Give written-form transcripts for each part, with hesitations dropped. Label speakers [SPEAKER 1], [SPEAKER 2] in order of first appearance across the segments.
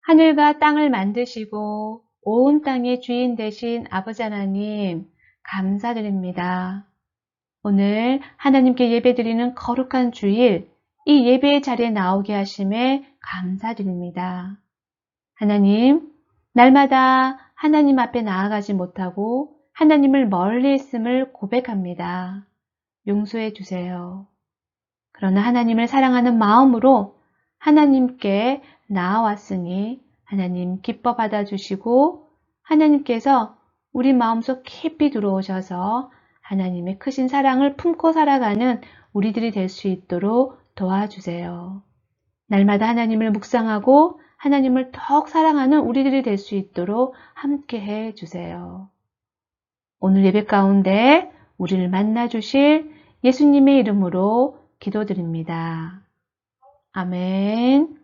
[SPEAKER 1] 하늘과 땅을 만드시고 온 땅의 주인 되신 아버지 하나님 감사드립니다. 오늘 하나님께 예배드리는 거룩한 주일 이 예배의 자리에 나오게 하심에 감사드립니다. 하나님, 날마다 하나님 앞에 나아가지 못하고 하나님을 멀리 있음을 고백합니다. 용서해 주세요. 그러나 하나님을 사랑하는 마음으로 하나님께 나아왔으니 하나님 기뻐 받아주시고 하나님께서 우리 마음속 깊이 들어오셔서 하나님의 크신 사랑을 품고 살아가는 우리들이 될 수 있도록 도와주세요. 날마다 하나님을 묵상하고 하나님을 더욱 사랑하는 우리들이 될 수 있도록 함께 해주세요. 오늘 예배 가운데 우리를 만나주실 예수님의 이름으로 기도드립니다. 아멘.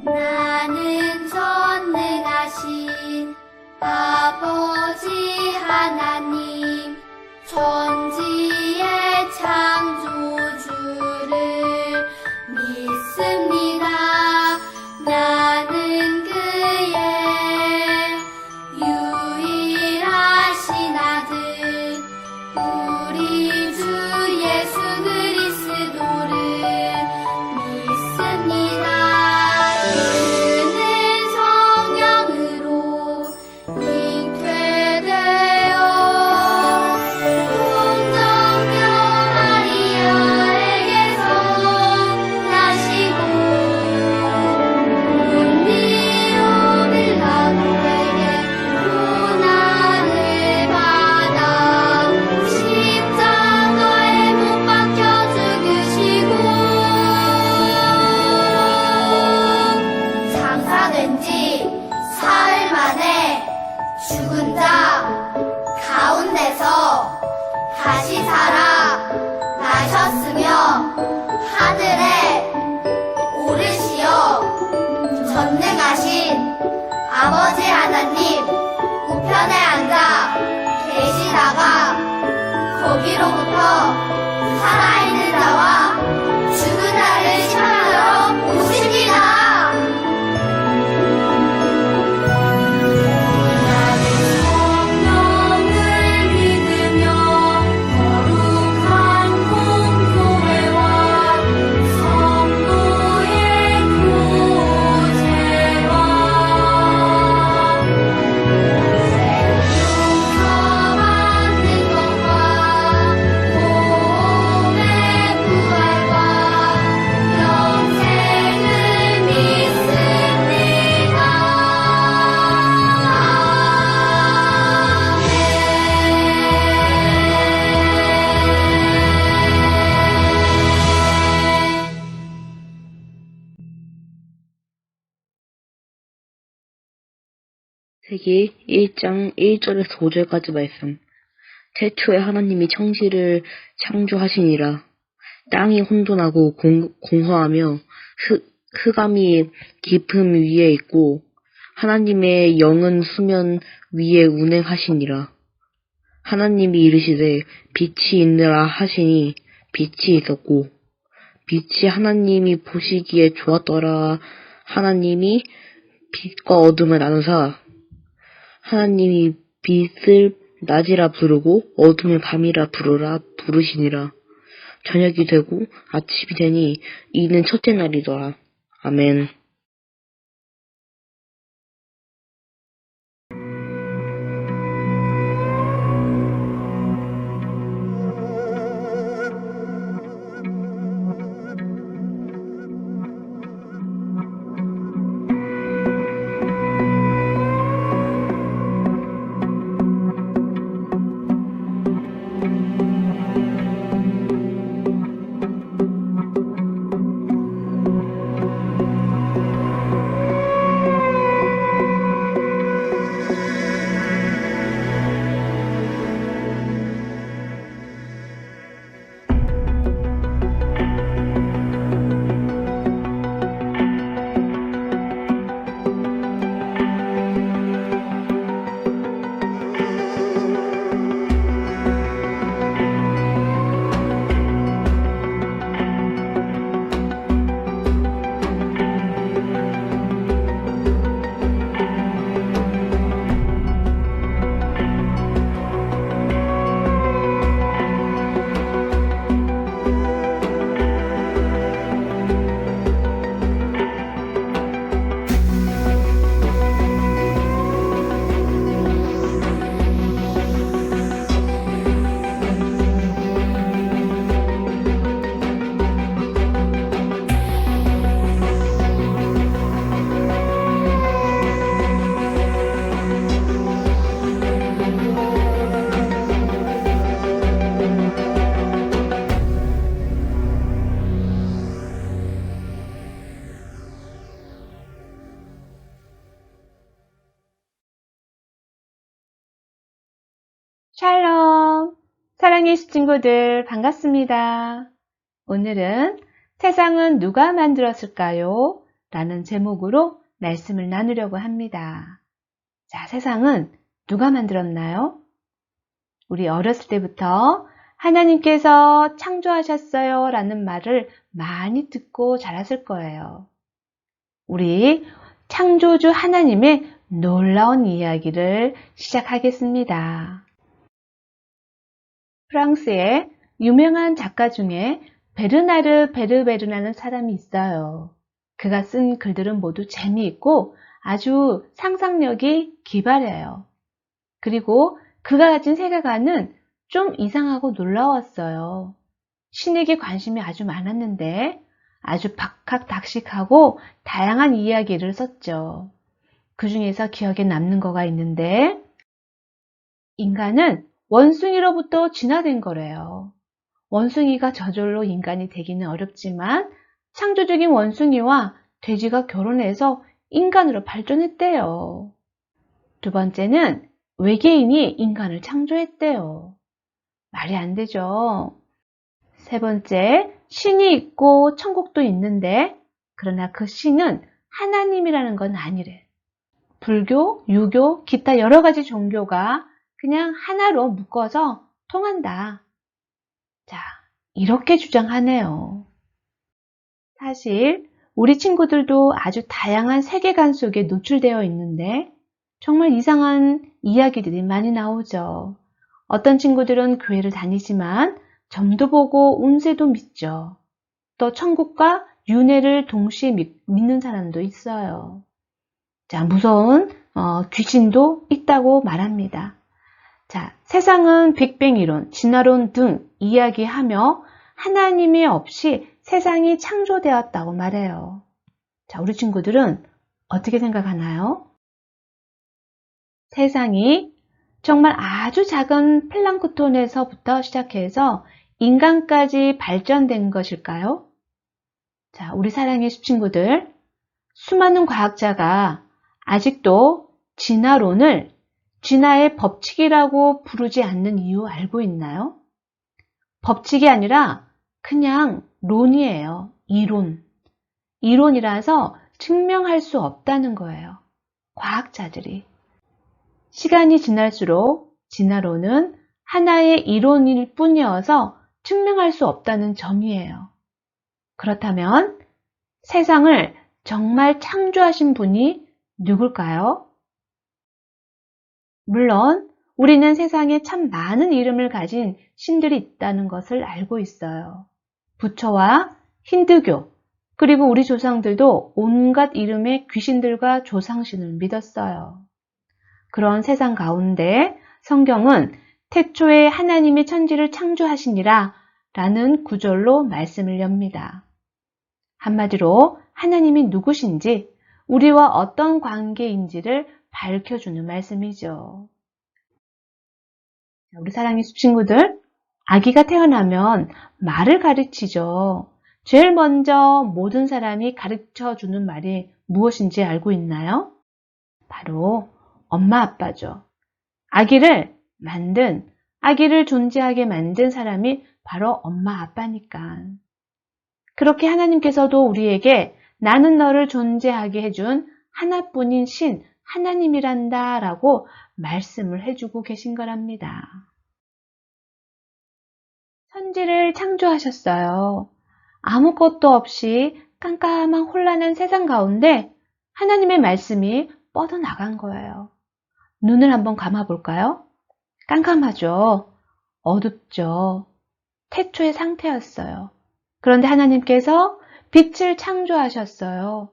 [SPEAKER 2] 나는 전능하신 아버지 하나님 천지의 창조주를 믿습니다. 나는 그의 유일하신 아들 우리 주 예수 그리스도를 믿습니다. 다시 살아나셨으며 하늘에 오르시어 전능하신 아버지 하나님 우편에 앉아 계시다가 거기로부터 살아있는 자와 죽은 자를 심판하러 오십니다. 성령을 믿으며 거룩한 공교회와
[SPEAKER 3] 세기 1장 1절에서 5절까지 말씀. 태초에 하나님이 천지를 창조하시니라. 땅이 혼돈하고 공허하며 흑암이 깊음 위에 있고 하나님의 영은 수면 위에 운행하시니라. 하나님이 이르시되 빛이 있느라 하시니 빛이 있었고 빛이 하나님이 보시기에 좋았더라. 하나님이 빛과 어둠을 나누사 하나님이 빛을 낮이라 부르고 어둠을 밤이라 부르시니라. 저녁이 되고 아침이 되니 이는 첫째 날이더라. 아멘.
[SPEAKER 1] 샬롬! 사랑의 친구들 반갑습니다. 오늘은 세상은 누가 만들었을까요? 라는 제목으로 말씀을 나누려고 합니다. 자, 세상은 누가 만들었나요? 우리 어렸을 때부터 하나님께서 창조하셨어요 라는 말을 많이 듣고 자랐을 거예요. 우리 창조주 하나님의 놀라운 이야기를 시작하겠습니다. 프랑스의 유명한 작가 중에 베르나르 베르베르라는 사람이 있어요. 그가 쓴 글들은 모두 재미있고 아주 상상력이 기발해요. 그리고 그가 가진 세계관은 좀 이상하고 놀라웠어요. 신에게 관심이 아주 많았는데 아주 박학다식하고 다양한 이야기를 썼죠. 그 중에서 기억에 남는 거가 있는데 인간은 원숭이로부터 진화된 거래요. 원숭이가 저절로 인간이 되기는 어렵지만 창조적인 원숭이와 돼지가 결혼해서 인간으로 발전했대요. 두 번째는 외계인이 인간을 창조했대요. 말이 안 되죠. 세 번째, 신이 있고 천국도 있는데 그러나 그 신은 하나님이라는 건 아니래. 불교, 유교, 기타 여러 가지 종교가 그냥 하나로 묶어서 통한다. 자, 이렇게 주장하네요. 사실 우리 친구들도 아주 다양한 세계관 속에 노출되어 있는데 정말 이상한 이야기들이 많이 나오죠. 어떤 친구들은 교회를 다니지만 점도 보고 운세도 믿죠. 또 천국과 윤회를 동시에 믿는 사람도 있어요. 자, 무서운 귀신도 있다고 말합니다. 자, 세상은 빅뱅 이론, 진화론 등 이야기하며 하나님이 없이 세상이 창조되었다고 말해요. 자, 우리 친구들은 어떻게 생각하나요? 세상이 정말 아주 작은 플랑크톤에서부터 시작해서 인간까지 발전된 것일까요? 자, 우리 사랑의 친구들, 수많은 과학자가 아직도 진화론을 진화의 법칙이라고 부르지 않는 이유 알고 있나요? 법칙이 아니라 그냥 론이에요. 이론. 이론이라서 증명할 수 없다는 거예요. 과학자들이. 시간이 지날수록 진화론은 하나의 이론일 뿐이어서 증명할 수 없다는 점이에요. 그렇다면 세상을 정말 창조하신 분이 누굴까요? 물론 우리는 세상에 참 많은 이름을 가진 신들이 있다는 것을 알고 있어요. 부처와 힌두교, 그리고 우리 조상들도 온갖 이름의 귀신들과 조상신을 믿었어요. 그런 세상 가운데 성경은 태초에 하나님이 천지를 창조하시니라 라는 구절로 말씀을 엽니다. 한마디로 하나님이 누구신지, 우리와 어떤 관계인지를 밝혀주는 말씀이죠. 우리 사랑의 친구들, 아기가 태어나면 말을 가르치죠. 제일 먼저 모든 사람이 가르쳐주는 말이 무엇인지 알고 있나요? 바로 엄마 아빠죠. 아기를 존재하게 만든 사람이 바로 엄마 아빠니까. 그렇게 하나님께서도 우리에게 나는 너를 존재하게 해준 하나뿐인 신 하나님이란다 라고 말씀을 해주고 계신 거랍니다. 천지를 창조하셨어요. 아무것도 없이 깜깜한 혼란한 세상 가운데 하나님의 말씀이 뻗어나간 거예요. 눈을 한번 감아볼까요? 깜깜하죠. 어둡죠. 태초의 상태였어요. 그런데 하나님께서 빛을 창조하셨어요.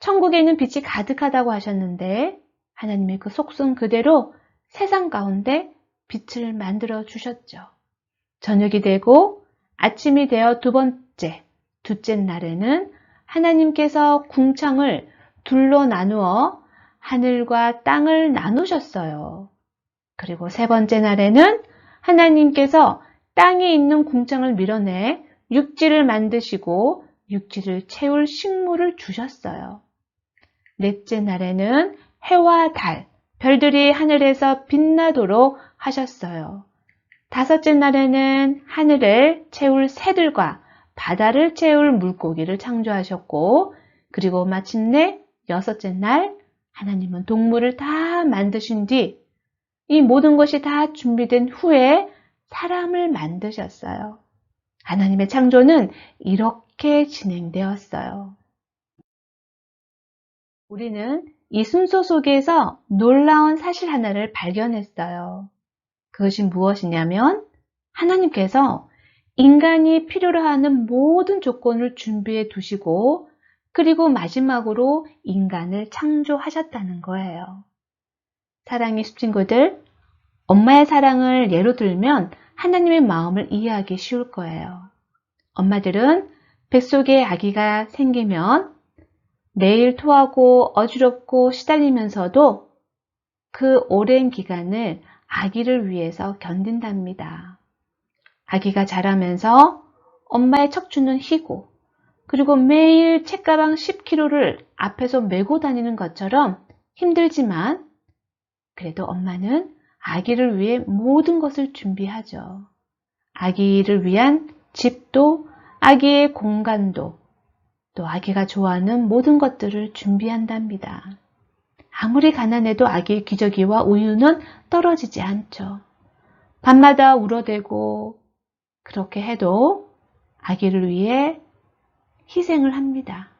[SPEAKER 1] 천국에 있는 빛이 가득하다고 하셨는데 하나님의 그 속성 그대로 세상 가운데 빛을 만들어 주셨죠. 저녁이 되고 아침이 되어 둘째 날에는 하나님께서 궁창을 둘로 나누어 하늘과 땅을 나누셨어요. 그리고 세 번째 날에는 하나님께서 땅에 있는 궁창을 밀어내 육지를 만드시고 육지를 채울 식물을 주셨어요. 넷째 날에는 해와 달, 별들이 하늘에서 빛나도록 하셨어요. 다섯째 날에는 하늘을 채울 새들과 바다를 채울 물고기를 창조하셨고, 그리고 마침내 여섯째 날 하나님은 동물을 다 만드신 뒤 이 모든 것이 다 준비된 후에 사람을 만드셨어요. 하나님의 창조는 이렇게 진행되었어요. 우리는 이 순서 속에서 놀라운 사실 하나를 발견했어요. 그것이 무엇이냐면 하나님께서 인간이 필요로 하는 모든 조건을 준비해 두시고 그리고 마지막으로 인간을 창조하셨다는 거예요. 사랑의 친구들, 엄마의 사랑을 예로 들면 하나님의 마음을 이해하기 쉬울 거예요. 엄마들은 뱃속에 아기가 생기면 매일 토하고 어지럽고 시달리면서도 그 오랜 기간을 아기를 위해서 견딘답니다. 아기가 자라면서 엄마의 척추는 희고, 그리고 매일 책가방 10kg를 앞에서 메고 다니는 것처럼 힘들지만 그래도 엄마는 아기를 위해 모든 것을 준비하죠. 아기를 위한 집도, 아기의 공간도, 또 아기가 좋아하는 모든 것들을 준비한답니다. 아무리 가난해도 아기의 기저귀와 우유는 떨어지지 않죠. 밤마다 울어대고 그렇게 해도 아기를 위해 희생을 합니다.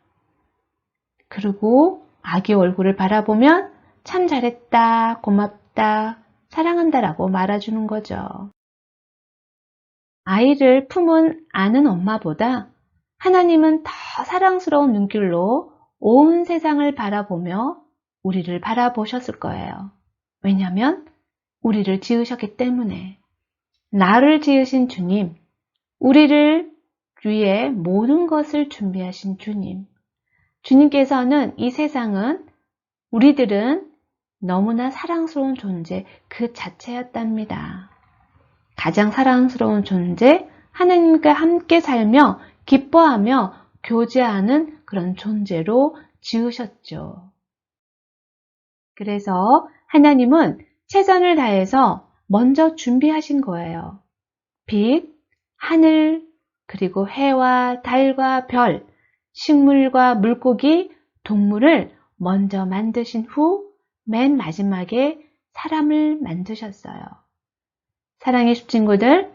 [SPEAKER 1] 그리고 아기 얼굴을 바라보면 참 잘했다, 고맙다, 사랑한다라고 말아주는 거죠. 아이를 품은 아는 엄마보다 하나님은 더 사랑스러운 눈길로 온 세상을 바라보며 우리를 바라보셨을 거예요. 왜냐하면 우리를 지으셨기 때문에. 나를 지으신 주님, 우리를 위해 모든 것을 준비하신 주님. 주님께서는 이 세상은 우리들은 너무나 사랑스러운 존재 그 자체였답니다. 가장 사랑스러운 존재, 하나님과 함께 살며 기뻐하며 교제하는 그런 존재로 지으셨죠. 그래서 하나님은 최선을 다해서 먼저 준비하신 거예요. 빛, 하늘, 그리고 해와 달과 별, 식물과 물고기, 동물을 먼저 만드신 후 맨 마지막에 사람을 만드셨어요. 사랑의 숲친구들,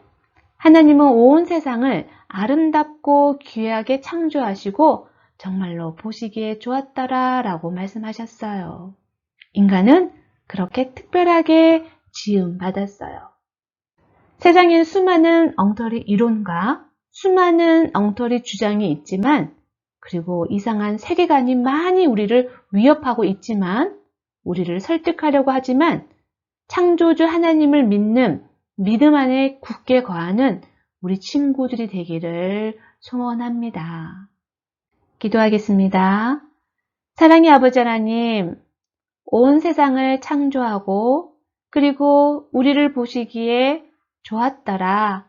[SPEAKER 1] 하나님은 온 세상을 아름답고 귀하게 창조하시고 정말로 보시기에 좋았더라 라고 말씀하셨어요. 인간은 그렇게 특별하게 지음받았어요. 세상엔 수많은 엉터리 이론과 수많은 엉터리 주장이 있지만, 그리고 이상한 세계관이 많이 우리를 위협하고 있지만, 우리를 설득하려고 하지만, 창조주 하나님을 믿는 믿음 안에 굳게 거하는 우리 친구들이 되기를 소원합니다. 기도하겠습니다. 사랑의 아버지 하나님, 온 세상을 창조하고 그리고 우리를 보시기에 좋았더라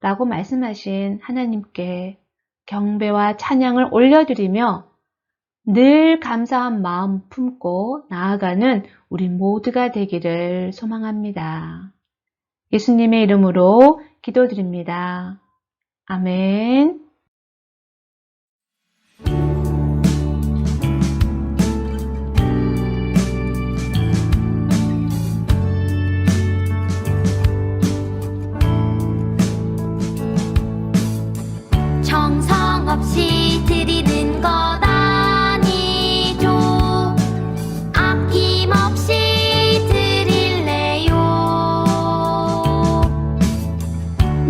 [SPEAKER 1] 라고 말씀하신 하나님께 경배와 찬양을 올려드리며 늘 감사한 마음 품고 나아가는 우리 모두가 되기를 소망합니다. 예수님의 이름으로 기도드립니다. 아멘.
[SPEAKER 2] 정성 없이 드리는 것 아니죠. 아낌없이 드릴래요.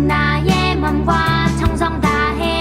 [SPEAKER 2] 나의 맘과 정성 다해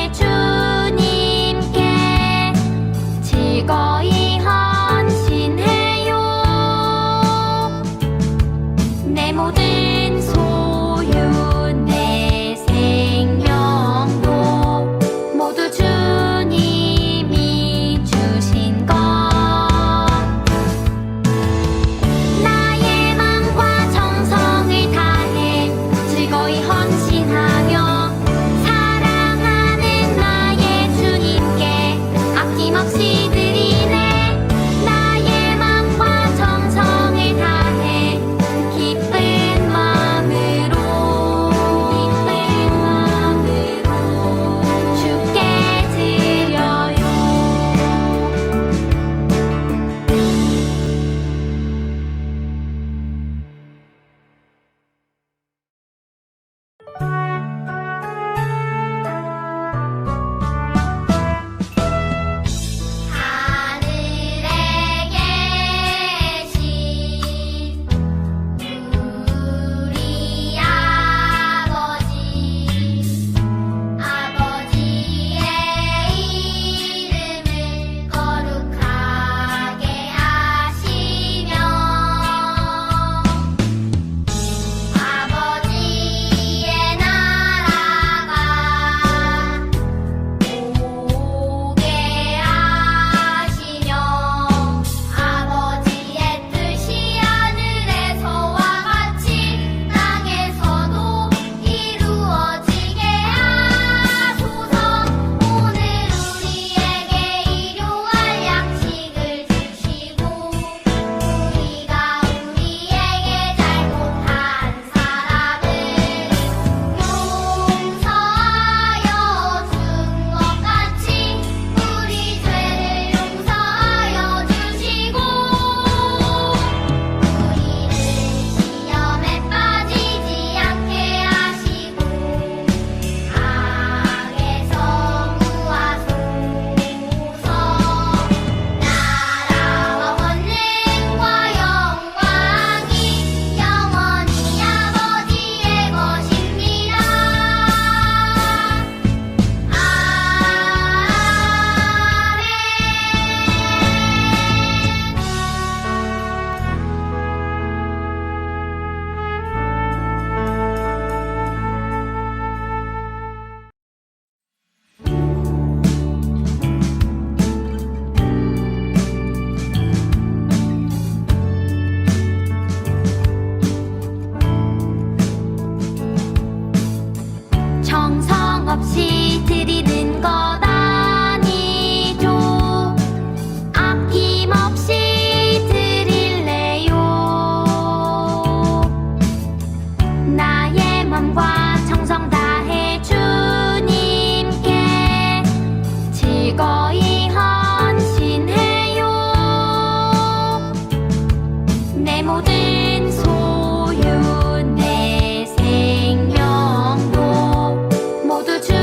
[SPEAKER 2] 모두 주